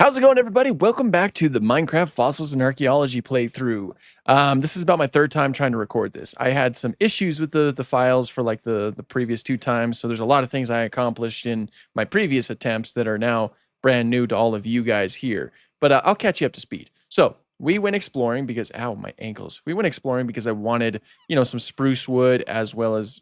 How's it going, everybody? Welcome back to the Minecraft Fossils and Archaeology playthrough. This is about my third time trying to record this. I had some issues with the files for like the previous two times, so there's a lot of things I accomplished in my previous attempts that are now brand new to all of you guys here. But I'll catch you up to speed. So we went exploring because, ow, my ankles. We went exploring because I wanted, some spruce wood as well as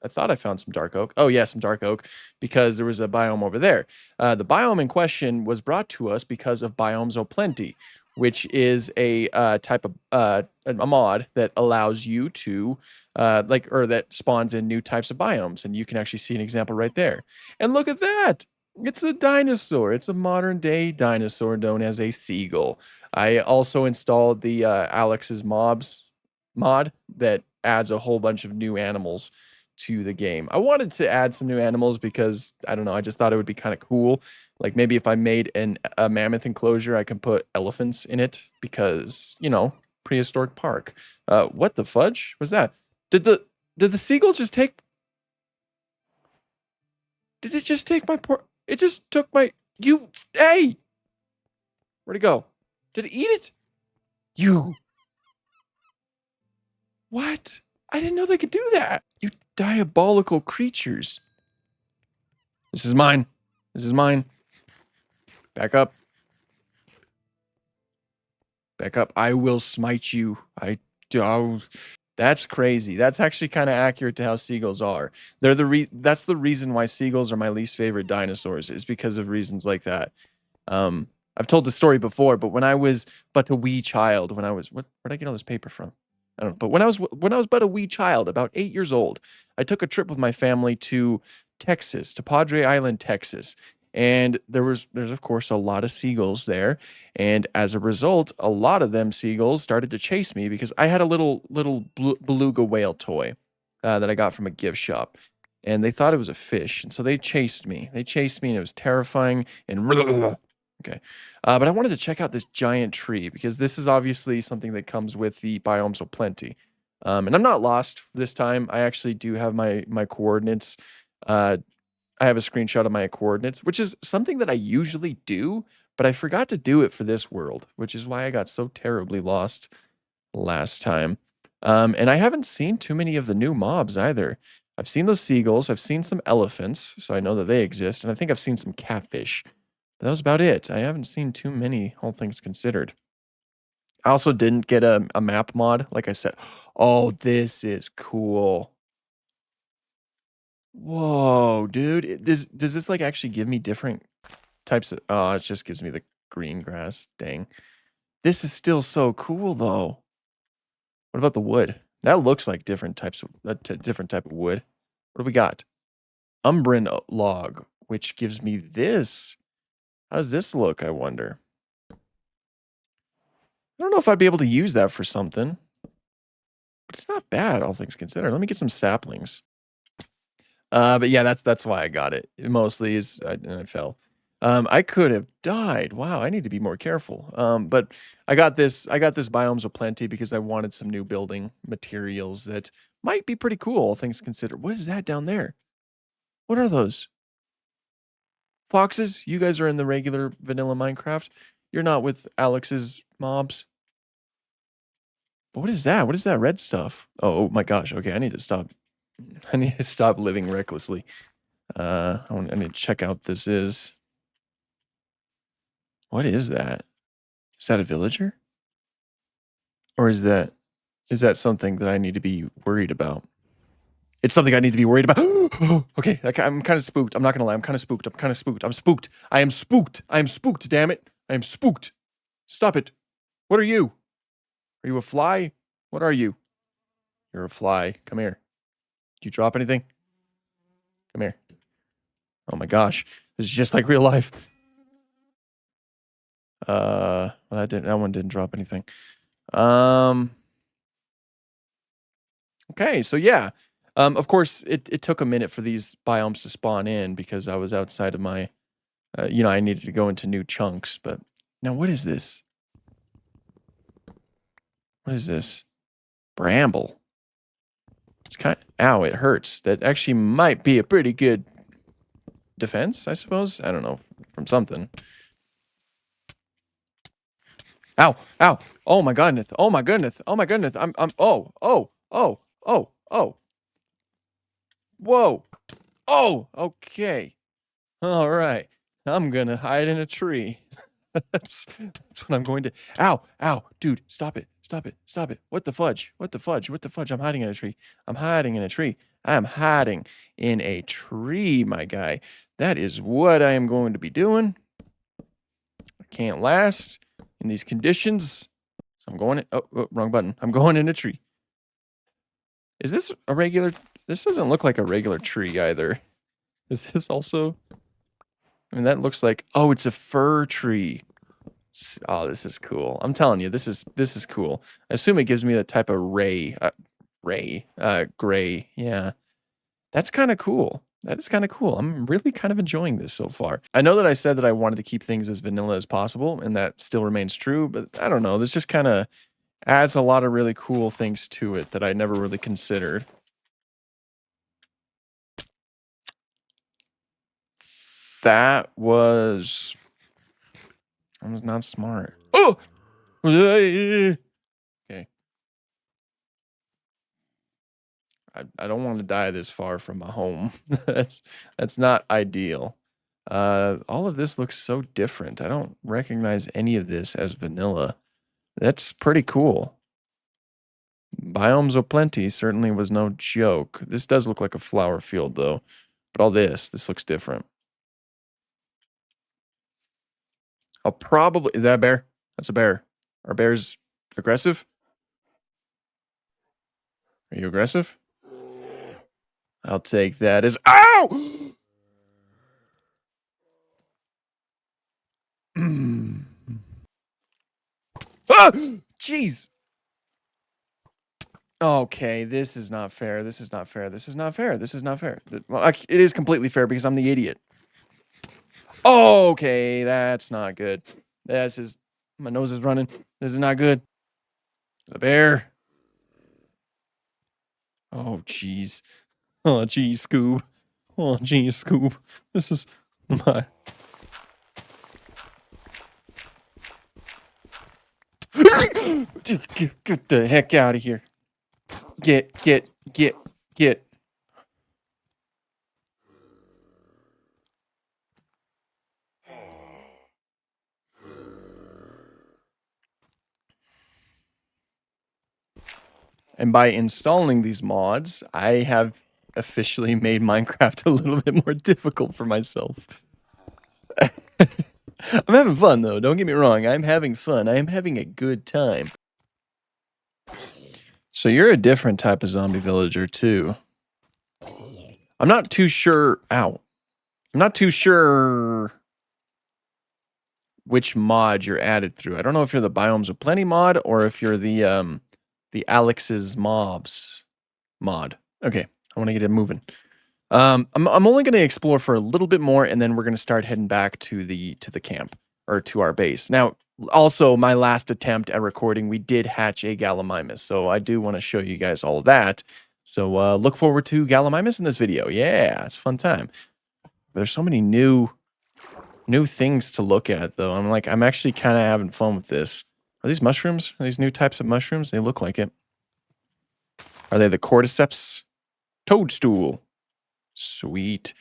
I thought I found some dark oak. Oh yeah, some dark oak because there was a biome over there. The biome in question was brought to us because of Biomes O'Plenty, which is a type of a mod that allows you to or that spawns in new types of biomes, and you can actually see an example right there. And look at that! It's a dinosaur. It's a modern day dinosaur known as a seagull. I also installed the Alex's mobs mod that adds a whole bunch of new animals to the game. I wanted to add some new animals because I don't know, I just thought it would be kind of cool. Like maybe if I made a mammoth enclosure, I can put elephants in it because, prehistoric park. What the fudge was that? Did the seagull just take Did it just take my it just took my hey! Where'd it go? Did it eat it? What? I didn't know they could do that. You diabolical creatures. This is mine. This is mine. Back up. Back up. I will smite you. That's crazy. That's actually kind of accurate to how seagulls are. That's the reason why seagulls are my least favorite dinosaurs, is because of reasons like that. I've told the story before, but when I was but a wee child, where'd I get all this paper from? I don't know. But when I was but a wee child, about 8 years old, I took a trip with my family to Texas, to Padre Island, Texas. And there's of course a lot of seagulls there, and as a result, a lot of them seagulls started to chase me because I had a little beluga whale toy that I got from a gift shop, and they thought it was a fish, and so they chased me. They chased me, and it was terrifying and okay. But I wanted to check out this giant tree because this is obviously something that comes with the Biomes O'Plenty. And I'm not lost this time. I actually do have my coordinates. I have a screenshot of my coordinates, which is something that I usually do, but I forgot to do it for this world, which is why I got so terribly lost last time. And I haven't seen too many of the new mobs either. I've seen those seagulls. I've seen some elephants, so I know that they exist. And I think I've seen some catfish. But that was about it. I haven't seen too many, all things considered. I also didn't get a map mod, like I said. Oh, this is cool. Whoa, dude. Does this like actually give me different types of oh, it just gives me the green grass. Dang. This is still so cool though. What about the wood? That looks like different types of different type of wood. What do we got? Umbran log, which gives me this. How does this look, I wonder? I don't know if I'd be able to use that for something. But it's not bad, all things considered. Let me get some saplings. But yeah, that's why I got it. It mostly is I fell. I could have died. Wow, I need to be more careful. But I got this Biomes O'Plenty because I wanted some new building materials that might be pretty cool, all things considered. What is that down there? What are those? Foxes? You guys are in the regular vanilla Minecraft. You're not with Alex's mobs. But what is that? What is that red stuff? Oh my gosh. Okay, I need to stop. I need to stop living recklessly. I need to check out this is. What is that? Is that a villager? Or is that something that I need to be worried about? It's something I need to be worried about. Okay, I'm kind of spooked. I'm not gonna lie. I'm kind of spooked. I'm spooked. I am spooked. I am spooked, damn it. I am spooked. Stop it. What are you? Are you a fly? What are you? You're a fly. Come here. Did you drop anything? Come here. Oh my gosh. This is just like real life. Well, that one didn't drop anything. Okay, so yeah. Of course, it took a minute for these biomes to spawn in because I was outside of my, I needed to go into new chunks. But now, what is this? What is this? Bramble. It's kind of, ow, it hurts. That actually might be a pretty good defense, I suppose. I don't know, from something. Ow, ow. Oh my goodness. Oh my goodness. Oh my goodness. Oh. Whoa. Oh, okay. All right. I'm gonna hide in a tree. That's what I'm going to. Ow, dude, stop it. What the fudge? I'm hiding in a tree. I am hiding in a tree, my guy. That is what I am going to be doing. I can't last in these conditions. I'm going in. Oh, wrong button. I'm going in a tree. Is this a regular? This doesn't look like a regular tree either. Is this also? I mean, that looks like. Oh, it's a fir tree. Oh, this is cool. I'm telling you, this is cool. I assume it gives me the type of gray. Yeah, that's kind of cool. That is kind of cool. I'm really kind of enjoying this so far. I know that I said that I wanted to keep things as vanilla as possible, and that still remains true, but I don't know. This just kind of adds a lot of really cool things to it that I never really considered. That was not smart. Oh! Okay. I don't want to die this far from my home. That's not ideal. All of this looks so different. I don't recognize any of this as vanilla. That's pretty cool. Biomes aplenty certainly was no joke. This does look like a flower field though. But all this looks different. I'll probably, is that a bear? That's a bear. Are bears aggressive? Are you aggressive? I'll take that as, ow! Ah! Jeez. Okay, this is not fair. Well, it is completely fair because I'm the idiot. Okay, that's not good. My nose is running. This is not good. The bear. Oh, jeez. Oh, jeez, Scoob. This is my... Get the heck out of here. Get. And by installing these mods, I have officially made Minecraft a little bit more difficult for myself. I'm having fun, though. Don't get me wrong. I'm having fun. I am having a good time. So you're a different type of zombie villager, too. I'm not too sure... Ow. I'm not too sure which mod you're added through. I don't know if you're the Biomes of Plenty mod or if you're the Alex's Mobs mod. Okay, I want to get it moving. I'm only going to explore for a little bit more, and then we're going to start heading back to the camp or to our base. Now, also my last attempt at recording, we did hatch a Gallimimus, so I do want to show you guys all of that. So look forward to Gallimimus in this video. Yeah, it's a fun time. There's so many new things to look at, though. I'm actually kind of having fun with this. Are these mushrooms? Are these new types of mushrooms? They look like it. Are they the cordyceps? Toadstool. Sweet.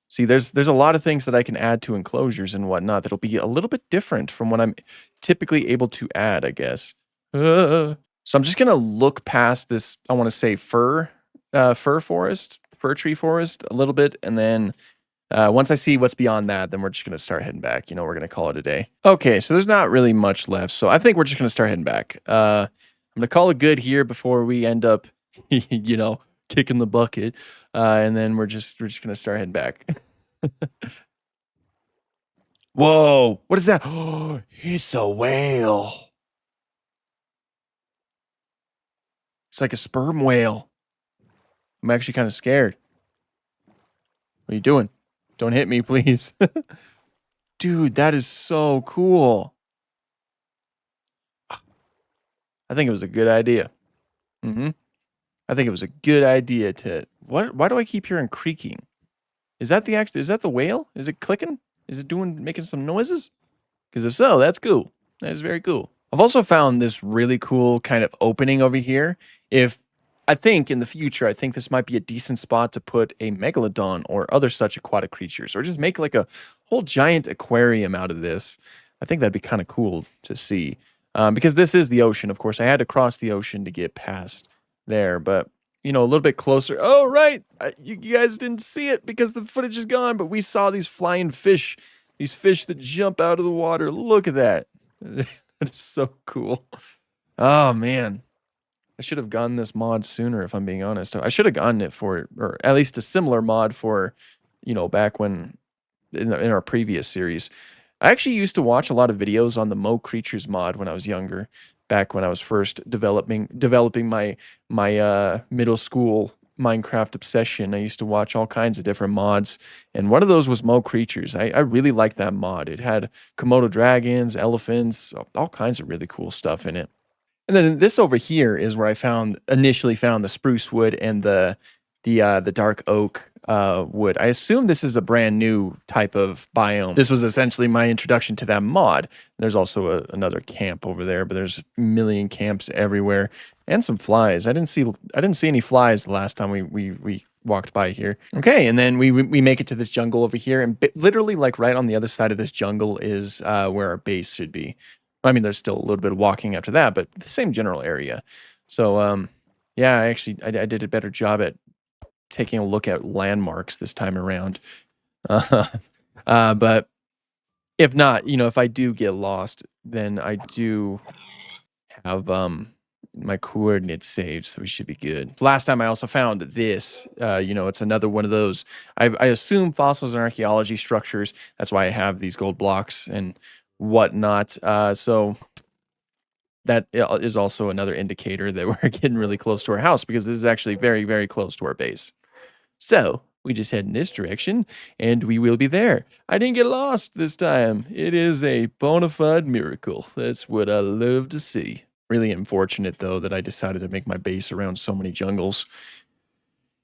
See, there's a lot of things that I can add to enclosures and whatnot that'll be a little bit different from what I'm typically able to add, I guess. So I'm just gonna look past this, I want to say fir tree forest a little bit, and then once I see what's beyond that, then we're just gonna start heading back. We're gonna call it a day. Okay, so there's not really much left, so I think we're just gonna start heading back. I'm gonna call it good here before we end up, kicking the bucket, and then we're just gonna start heading back. Whoa! What is that? Oh, it's a whale. It's like a sperm whale. I'm actually kind of scared. What are you doing? Don't hit me, please. Dude, that is so cool. I think it was a good idea. I think it was a good idea to... Why do I keep hearing creaking? Is that the whale? Is it clicking? Is it making some noises? Because if so, that's cool. That is very cool. I've also found this really cool kind of opening over here. If I think in the future, I think this might be a decent spot to put a megalodon or other such aquatic creatures, or just make like a whole giant aquarium out of this. I think that'd be kind of cool to see. Because this is the ocean, of course. I had to cross the ocean to get past there, but a little bit closer. Oh, right. You guys didn't see it because the footage is gone, but we saw these flying fish, these fish that jump out of the water. Look at that. That is so cool. Oh man, I should have gotten this mod sooner if I'm being honest. I should have gotten it for, or at least a similar mod for, back when in our previous series. I actually used to watch a lot of videos on the Mo Creatures mod when I was younger, back when I was first developing my middle school Minecraft obsession. I used to watch all kinds of different mods, and one of those was Mo Creatures. I really liked that mod. It had Komodo dragons, elephants, all kinds of really cool stuff in it. And then this over here is where I initially found the spruce wood and the dark oak wood. I assume this is a brand new type of biome. This was essentially my introduction to that mod. There's also another camp over there, but there's a million camps everywhere and some flies. I didn't see any flies the last time we walked by here. Okay, and then we make it to this jungle over here, and literally like right on the other side of this jungle is where our base should be. I mean, there's still a little bit of walking after that, but the same general area. So yeah, I did a better job at taking a look at landmarks this time around. But if not, if I do get lost, then I do have my coordinates saved, so we should be good. Last time I also found this. It's another one of those. I assume fossils and archaeology structures. That's why I have these gold blocks and whatnot. So that is also another indicator that we're getting really close to our house, because this is actually very, very close to our base. So we just head in this direction and we will be there. I didn't get lost this time. It is a bona fide miracle. That's what I love to see. Really unfortunate though that I decided to make my base around so many jungles.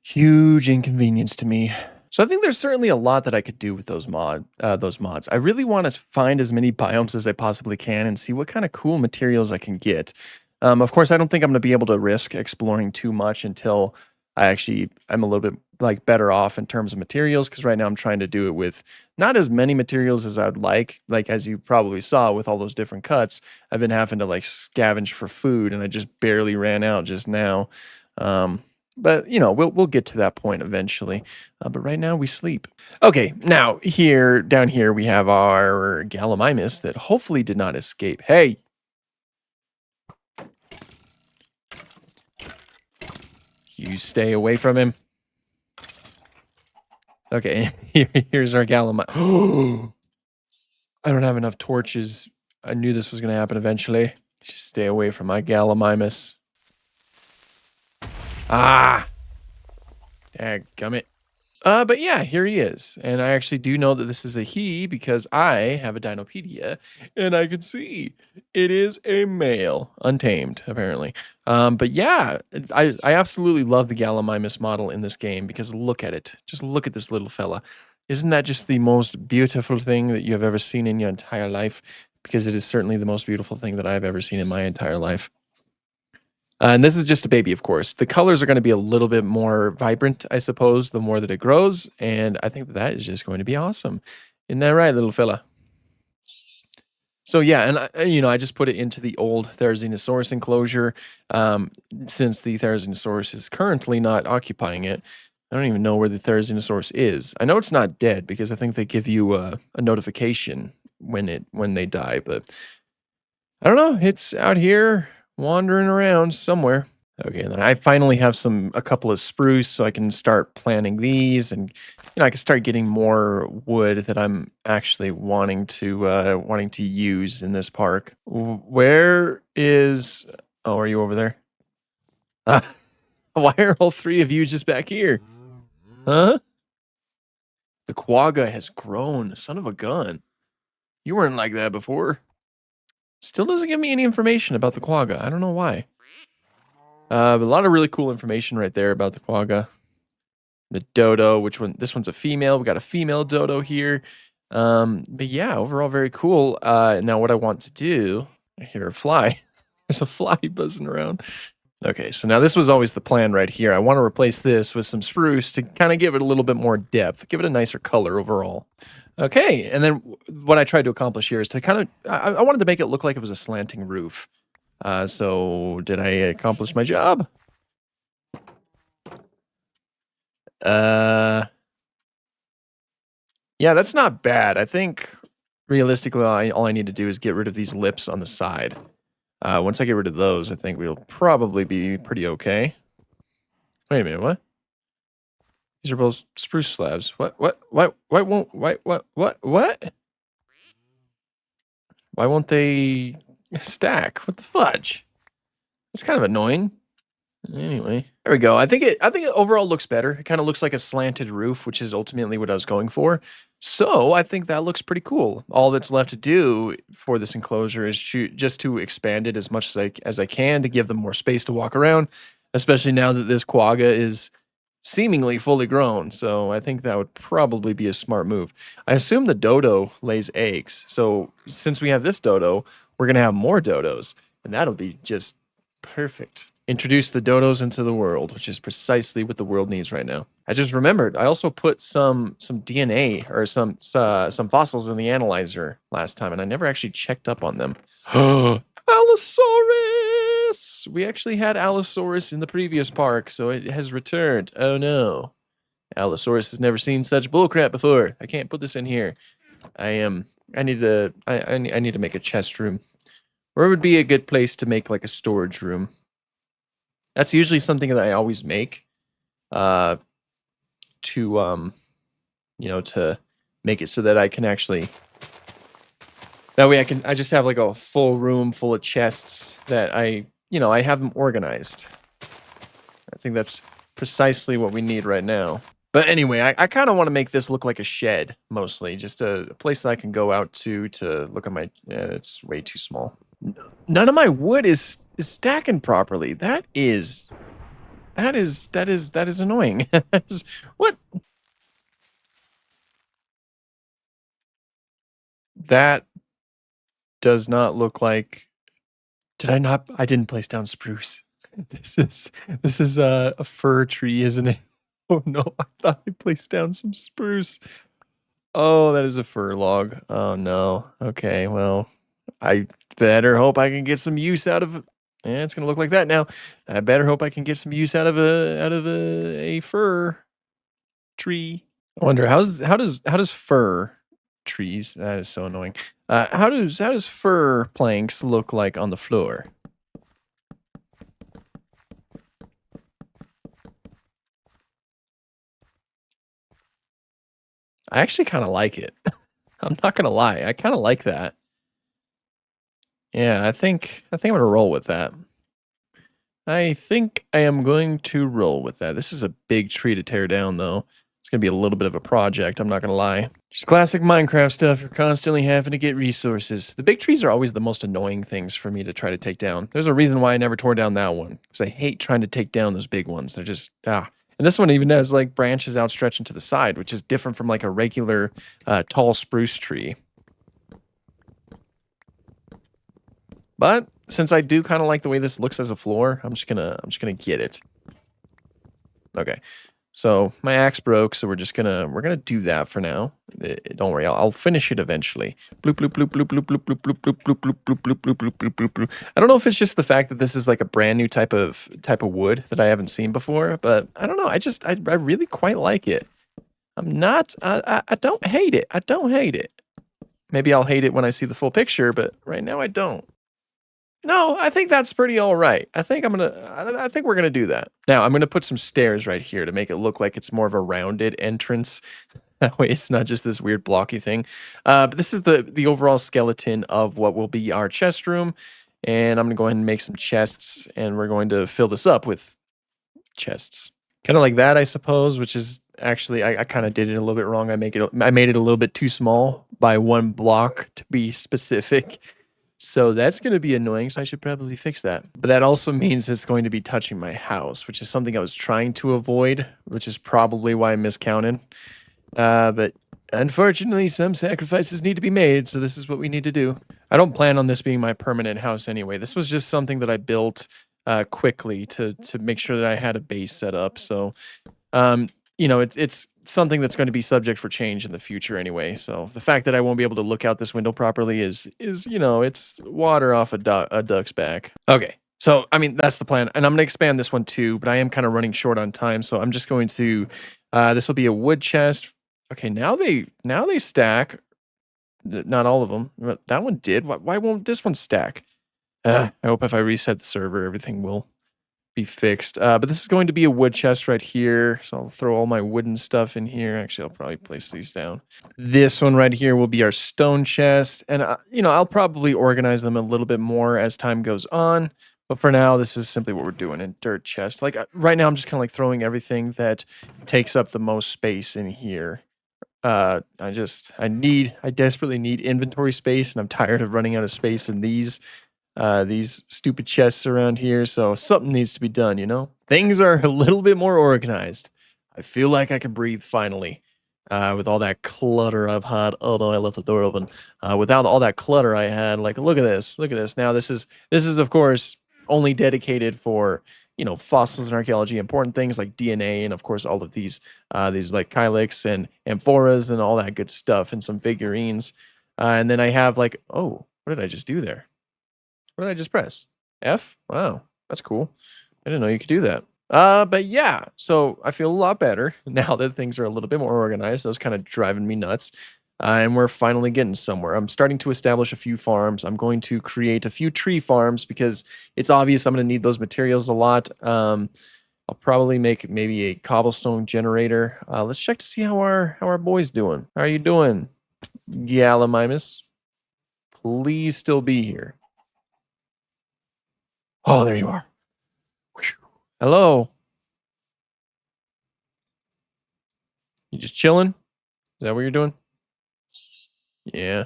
Huge inconvenience to me. So I think there's certainly a lot that I could do with those mods. I really want to find as many biomes as I possibly can and see what kind of cool materials I can get. Of course, I don't think I'm going to be able to risk exploring too much until I'm a little bit like better off in terms of materials, because right now I'm trying to do it with not as many materials as I'd like. Like, as you probably saw with all those different cuts, I've been having to like scavenge for food, and I just barely ran out just now. But we'll get to that point eventually. But right now we sleep. Okay, now down here we have our Gallimimus that hopefully did not escape. Hey. You stay away from him. Okay, here's our Gallimimus. I don't have enough torches. I knew this was going to happen eventually. Just stay away from my Gallimimus. Ah! Dadgummit. But yeah, here he is. And I actually do know that this is a he because I have a Dinopedia and I can see it is a male, untamed, apparently. But yeah, I absolutely love the Gallimimus model in this game because look at it. Just look at this little fella. Isn't that just the most beautiful thing that you have ever seen in your entire life? Because it is certainly the most beautiful thing that I've ever seen in my entire life. And this is just a baby, of course. The colors are going to be a little bit more vibrant, I suppose, the more that it grows. And I think that is just going to be awesome. Isn't that right, little fella? So yeah, and I just put it into the old Therizinosaurus enclosure. Since the Therizinosaurus is currently not occupying it, I don't even know where the Therizinosaurus is. I know it's not dead because I think they give you a notification when they die, but I don't know. It's out here wandering around somewhere. Okay, and then I finally have a couple of spruce, so I can start planting these, and I can start getting more wood that I'm actually wanting to use in this park. Where is? Oh, are you over there? Why are all three of you just back here? Huh? The quagga has grown. Son of a gun. You weren't like that before. Still doesn't give me any information about the quagga. I don't know why. But a lot of really cool information right there about the quagga. The dodo, this one's a female. We got a female dodo here. But yeah, overall very cool. Now what I want to do I hear a fly. There's a fly buzzing around. Okay, so now this was always the plan right here. I want to replace this with some spruce to kind of give it a little bit more depth, give it a nicer color overall. Okay, and then what I tried to accomplish here is to kind of, I wanted to make it look like it was a slanting roof. So did I accomplish my job? Yeah, that's not bad. I think realistically, all I need to do is get rid of these lips on the side. Once I get rid of those, I think we'll probably be pretty okay. Wait a minute, what? These are both spruce slabs. What? Why won't, what? Why won't they stack? What the fudge? It's kind of annoying. Anyway, there we go. I think it overall looks better. It kind of looks like a slanted roof, which is ultimately what I was going for. So I think that looks pretty cool. All that's left to do for this enclosure is just to expand it as much as I can to give them more space to walk around, especially now that this quagga is seemingly fully grown. So I think that would probably be a smart move. I assume the dodo lays eggs. So since we have this dodo, we're going to have more dodos, and that'll be just perfect. Introduce the dodos into the world, which is precisely what the world needs right now. I just remembered, I also put some DNA or some fossils in the analyzer last time, and I never actually checked up on them. Allosaurus! We actually had Allosaurus in the previous park, so it has returned. Oh no. Allosaurus has never seen such bullcrap before. I can't put this in here. I need to make a chest room. Where would be a good place to make like a storage room? That's usually something that I always make to make it so that I can actually, that way I just have like a full room full of chests that I have them organized. I think that's precisely what we need right now. But anyway, I kind of want to make this look like a shed, mostly. Just a place that I can go out to look at my, it's way too small. None of my wood is stacking properly. That is annoying. What? That does not look like. I didn't place down spruce. This is a fir tree, isn't it? Oh no, I thought I placed down some spruce. Oh, that is a fir log. Oh no. Okay, well, I better hope I can get some use out of it. Yeah, it's gonna look like that now. I better hope I can get some use out of a fir tree. I wonder how does fir trees? That is so annoying. How does fir planks look like on the floor? I actually kind of like it. I'm not gonna lie. I kind of like that. Yeah, I think I'm gonna roll with that. I think I am going to roll with that. This is a big tree to tear down, though. It's gonna be a little bit of a project, I'm not gonna lie. Just classic Minecraft stuff. You're constantly having to get resources. The big trees are always the most annoying things for me to try to take down. There's a reason why I never tore down that one, because I hate trying to take down those big ones. They're just, And this one even has like branches outstretching to the side, which is different from like a regular tall spruce tree. But since I do kind of like the way this looks as a floor, I'm just gonna get it. Okay, so my axe broke, so we're gonna do that for now. Don't worry, I'll finish it eventually. Bloop bloop bloop bloop bloop bloop bloop bloop bloop bloop bloop bloop bloop bloop bloop bloop bloop bloop. I don't know if it's just the fact that this is like a brand new type of wood that I haven't seen before, but I don't know. I really quite like it. I don't hate it. I don't hate it. Maybe I'll hate it when I see the full picture, but right now I don't. No, I think that's pretty all right. I think we're gonna do that. Now I'm gonna put some stairs right here to make it look like it's more of a rounded entrance. That way it's not just this weird blocky thing. But this is the overall skeleton of what will be our chest room. And I'm gonna go ahead and make some chests, and we're going to fill this up with chests. Kind of like that, I suppose, which is actually, I kind of did it a little bit wrong. I made it a little bit too small by 1 block to be specific. So that's going to be annoying, so I should probably fix that. But that also means it's going to be touching my house, which is something I was trying to avoid, which is probably why I miscounted. But Unfortunately, some sacrifices need to be made, so this is what we need to do. I don't plan on this being my permanent house anyway. This was just something that I built quickly to make sure that I had a base set up. So, um, it's something that's going to be subject for change in the future anyway. So the fact that I won't be able to look out this window properly is it's water off a duck's back. Okay. So, I mean, that's the plan. And I'm going to expand this one too, but I am kind of running short on time. So I'm just going to, this will be a wood chest. Okay, now they stack. Not all of them. But that one did. Why won't this one stack? I hope if I reset the server, everything will be fixed. But this is going to be a wood chest right here. So I'll throw all my wooden stuff in here. Actually, I'll probably place these down. This one right here will be our stone chest. And, I'll probably organize them a little bit more as time goes on. But for now, this is simply what we're doing in dirt chest. Like right now, I'm just kind of like throwing everything that takes up the most space in here. I desperately need inventory space, and I'm tired of running out of space in these stupid chests around here. So something needs to be done, Things are a little bit more organized. I feel like I can breathe finally. With all that clutter I've had. Oh no, I left the door open. Without all that clutter I had, like look at this. Now this is of course only dedicated for fossils and archaeology, important things like DNA, and of course all of these like Kylix and amphoras and all that good stuff, and some figurines. And then I have like, oh, what did I just do there? What did I just press? F? Wow, that's cool. I didn't know you could do that. But yeah, so I feel a lot better now that things are a little bit more organized. That was kind of driving me nuts. And we're finally getting somewhere. I'm starting to establish a few farms. I'm going to create a few tree farms because it's obvious I'm going to need those materials a lot. I'll probably make maybe a cobblestone generator. Let's check to see how our boy's doing. How are you doing, Gallimimus? Please still be here. Oh, there you are. Hello. You just chilling? Is that what you're doing? Yeah.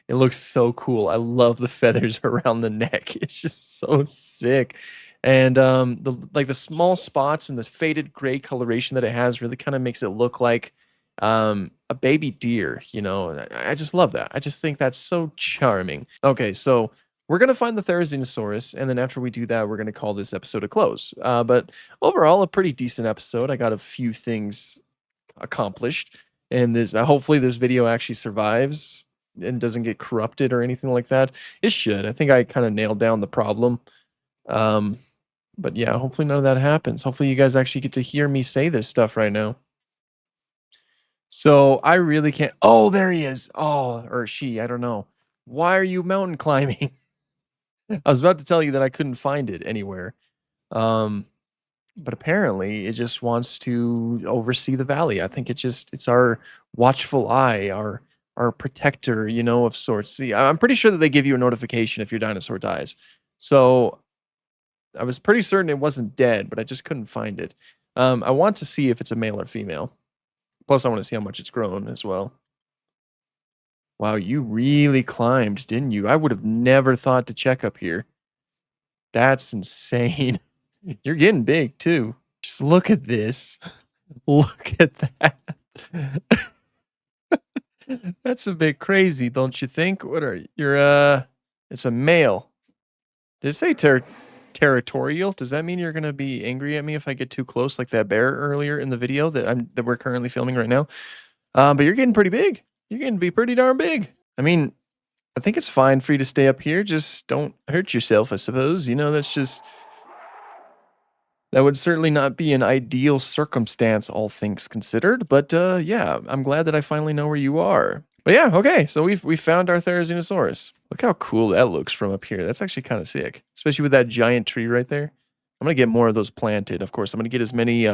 It looks so cool. I love the feathers around the neck. It's just so sick. And the small spots and the faded gray coloration that it has really kind of makes it look like a baby deer, I just love that. I just think that's so charming. Okay, so we're going to find the Therizinosaurus, and then after we do that, we're going to call this episode a close. But overall, a pretty decent episode. I got a few things accomplished, and this hopefully this video actually survives and doesn't get corrupted or anything like that. It should. I think I kind of nailed down the problem. But yeah, hopefully none of that happens. Hopefully you guys actually get to hear me say this stuff right now. So I really can't. Oh, there he is. Oh, or she, I don't know. Why are you mountain climbing? I was about to tell you that I couldn't find it anywhere. But apparently it just wants to oversee the valley. I think it's our watchful eye, our protector, of sorts. See, I'm pretty sure that they give you a notification if your dinosaur dies. So I was pretty certain it wasn't dead, but I just couldn't find it. I want to see if it's a male or female. Plus, I want to see how much it's grown as well. Wow, you really climbed, didn't you? I would have never thought to check up here. That's insane. You're getting big, too. Just look at this. Look at that. That's a bit crazy, don't you think? What are you? It's a male. Did it say territorial? Does that mean you're going to be angry at me if I get too close like that bear earlier in the video that we're currently filming right now? But you're getting pretty big. You're getting to be pretty darn big. I mean, I think it's fine for you to stay up here. Just don't hurt yourself, I suppose. That would certainly not be an ideal circumstance, all things considered. But yeah, I'm glad that I finally know where you are. But yeah, okay, so we found our Therizinosaurus. Look how cool that looks from up here. That's actually kind of sick, especially with that giant tree right there. I'm gonna get more of those planted. Of course, I'm gonna get as many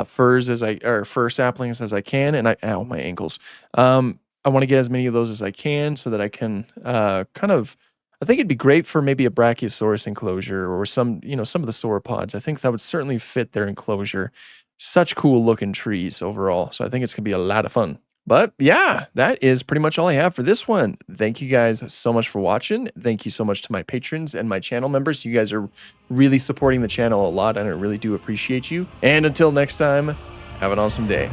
fir saplings as I can, and ow, my ankles. I want to get as many of those as I can so that I can I think it'd be great for maybe a Brachiosaurus enclosure or some of the sauropods. I think that would certainly fit their enclosure. Such cool looking trees overall. So I think it's gonna be a lot of fun. But yeah, that is pretty much all I have for this one. Thank you guys so much for watching. Thank you so much to my patrons and my channel members. You guys are really supporting the channel a lot, and I really do appreciate you. And until next time, Have an awesome day.